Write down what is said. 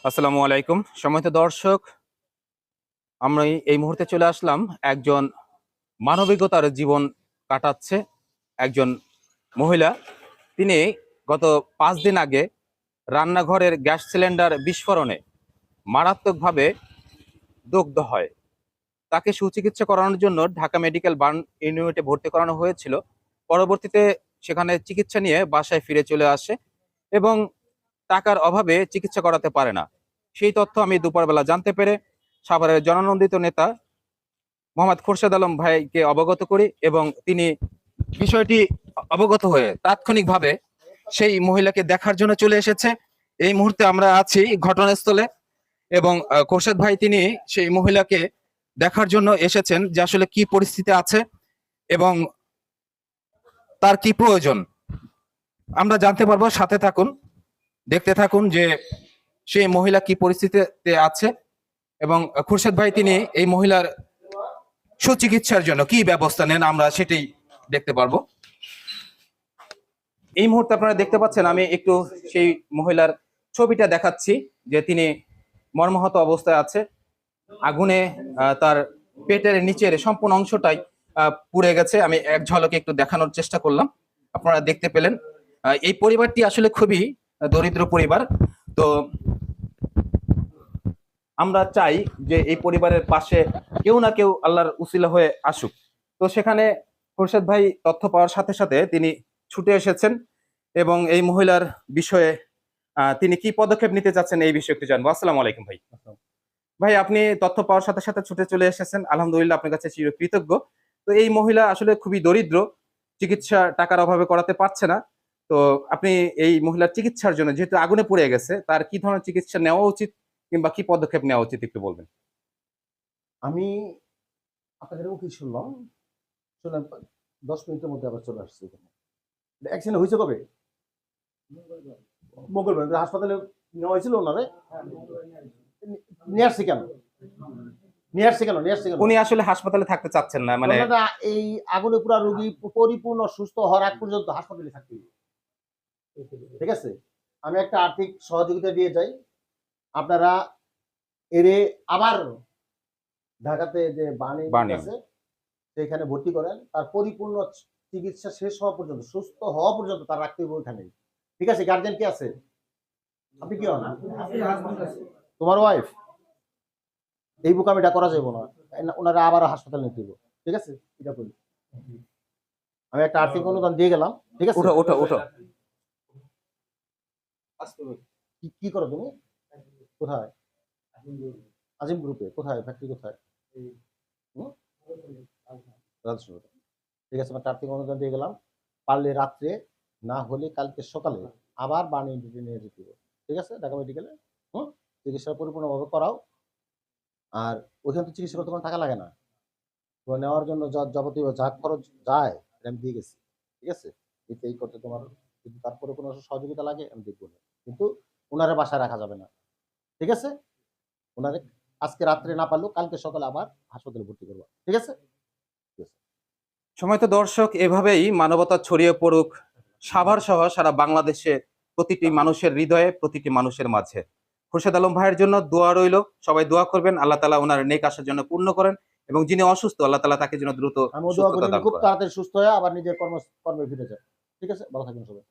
আসসালামু আলাইকুম সম্মানিত দর্শক, আমরা এই মুহূর্তে চলে আসলাম একজন মানবিকতার জীবন কাটাচ্ছে একজন মহিলা। তিনি গত 5 দিন আগে রান্নাঘরের গ্যাস সিলিন্ডার বিস্ফোরণে মারাত্মকভাবে দগ্ধ হয়। তাকে সুচিকিৎসা করানোর জন্য ঢাকা মেডিকেল বার্ন ইউনিটে ভর্তি করানো হয়েছিল। পরবর্তীতে সেখানে চিকিৎসা নিয়ে বাসায় ফিরে চলে আসে এবং টাকার অভাবে চিকিৎসা করাতে পারে না। সেই তথ্য আমি দুপুরবেলা জানতে পেরে সাভারের জননন্দিত নেতা মোহাম্মদ খোরশেদ আলম ভাইকে অবগত করি এবং তিনি বিষয়টি অবগত হয়ে তাৎক্ষণিকভাবে সেই মহিলাকে দেখার জন্য চলে এসেছে। এই মুহূর্তে আমরা আছি ঘটনাস্থলে এবং খোরশেদ ভাই তিনি সেই মহিলাকে দেখার জন্য এসেছেন যে আসলে কি পরিস্থিতি আছে এবং তার কি প্রয়োজন আমরা জানতে পারবো। সাথে থাকুন, দেখতে থাকুন যে সেই মহিলা কি পরিস্থিতিতে আছে এবং খোরশেদ ভাই তিনি এই মহিলার সুচিকিৎসার জন্য কি ব্যবস্থা নেন আমরা সেটাই দেখতে পারবো। এই মুহূর্তে আপনারা দেখতে পাচ্ছেন আমি একটু সেই মহিলার ছবিটা দেখাচ্ছি যে তিনি মর্মাহত অবস্থায় আছে। আগুনে তার পেটের নিচের সম্পূর্ণ অংশটাই পুড়ে গেছে। আমি এক ঝলকে একটু দেখানোর চেষ্টা করলাম, আপনারা দেখতে পেলেন। এই পরিবারটি আসলে খুবই দরিদ্র পরিবার। তো আমরা চাই যে এই পরিবারের পাশে কেউ না কেউ আল্লাহর উসিলা হয়ে আসুক। তো সেখানে খোরশেদ ভাই তথ্য পাওয়ার সাথে সাথে তিনি ছুটে এসেছেন এবং এই মহিলার বিষয়ে তিনি কি পদক্ষেপ নিতে চাচ্ছেন এই বিষয়ে একটু জানবো। আসসালামু আলাইকুম ভাই। ভাই, আপনি তথ্য পাওয়ার সাথে সাথে ছুটে চলে এসেছেন, আলহামদুলিল্লাহ আপনার কাছে চিরকৃতজ্ঞ। তো এই মহিলা আসলে খুবই দরিদ্র, চিকিৎসা টাকার অভাবে করাতে পারছে না। তো আপনি এই মহিলার চিকিৎসার জন্য, যেহেতু আগুনে পুড়ে গেছে, তার কি ধরনের চিকিৎসা নেওয়া উচিত কিংবা কি পদক্ষেপ নেওয়া উচিত একটু বলবেন। আমি আপনাদের কি শুনলাম, শুনে 10 মিনিটের মধ্যে আবার চলে আসছি এখানে। অ্যাক্সিডেন্ট হয়েছে কবে? মঙ্গলবার। হাসপাতালে নেওয়া হয়েছিল ওনারে? নিয়ে আসছি কেন? উনি আসলে হাসপাতালে থাকতে চাচ্ছেন না, মানে এই আগুনে পুরা রোগী পরিপূর্ণ সুস্থ হওয়ার আগ পর্যন্ত হাসপাতালে থাকতে হবে। ঠিক আছে, আমি একটা আর্থিক সহযোগিতা দিয়ে যাই, আপনারা এরে আবার ঢাকাতে যে বাণী আছে সেখানে ভর্তি করেন। তার পরিপূর্ণ চিকিৎসা শেষ হওয়া পর্যন্ত, সুস্থ হওয়া পর্যন্ত তার রাখতে হবে ওইখানে। ঠিক আছে? গার্জেন কি আছে? আপনি কি হন? তোমার ওয়াইফ? এই বোকামিটা করা যাবে না, ওনারা আবার হাসপাতালে নিতে হবে। ঠিক আছে, এটা বলি। আমি একটা আর্থিক অনুদান দিয়ে গেলাম। ঠিক আছে, ওঠো ওঠো। কি করো তুমি? কোথায়? আজিম গ্রুপে। কোথায়? ফ্যাক্টরি কোথায়? ঠিক আছে, আমি আর্থিক অনুদান দিয়ে গেলাম। পারলে রাত্রে, না হলে কালকে সকালে আবার বাণী নিয়ে যেতে হবে। ঠিক আছে, ঢাকা মেডিকেলে চিকিৎসা পরিপূর্ণভাবে করাও। আর ওইখানে তো চিকিৎসা করতে কোনো টাকা লাগে না, নেওয়ার জন্য যাবতীয় যা খরচ যায় আমি দিয়ে গেছি। ঠিক আছে, এই করতে তোমার যদি তারপরে কোনো সহযোগিতা লাগে আমি দেখবো না, কিন্তু ওনারে বাসায় রাখা যাবে না। ঠিক আছে, ওনারে আজকে রাত্রে না পারলেও কালকে সকালে আবার হাসপাতালে ভর্তি করবো। ঠিক আছে। সময়ত দর্শক, এভাবেই মানবতা ছড়িয়ে পড়ুক সাভার সহ সারা বাংলাদেশে, প্রতিটি মানুষের হৃদয়ে, প্রতিটি মানুষের মাঝে। খোরশেদ আলম ভাইয়ের জন্য দোয়া রইল, সবাই দোয়া করবেন, আল্লাহ তাআলা ওনার নেক আশার জন্য পূর্ণ করেন এবং যিনি অসুস্থ আল্লাহ তাআলা তাকে যেন দ্রুত সুস্থতা দান করেন। খুব তাড়াতাড়ি সুস্থ হয়ে আবার নিজের কর্মে ফিরে যায়। ঠিক আছে, ভালো থাকবেন সবাই।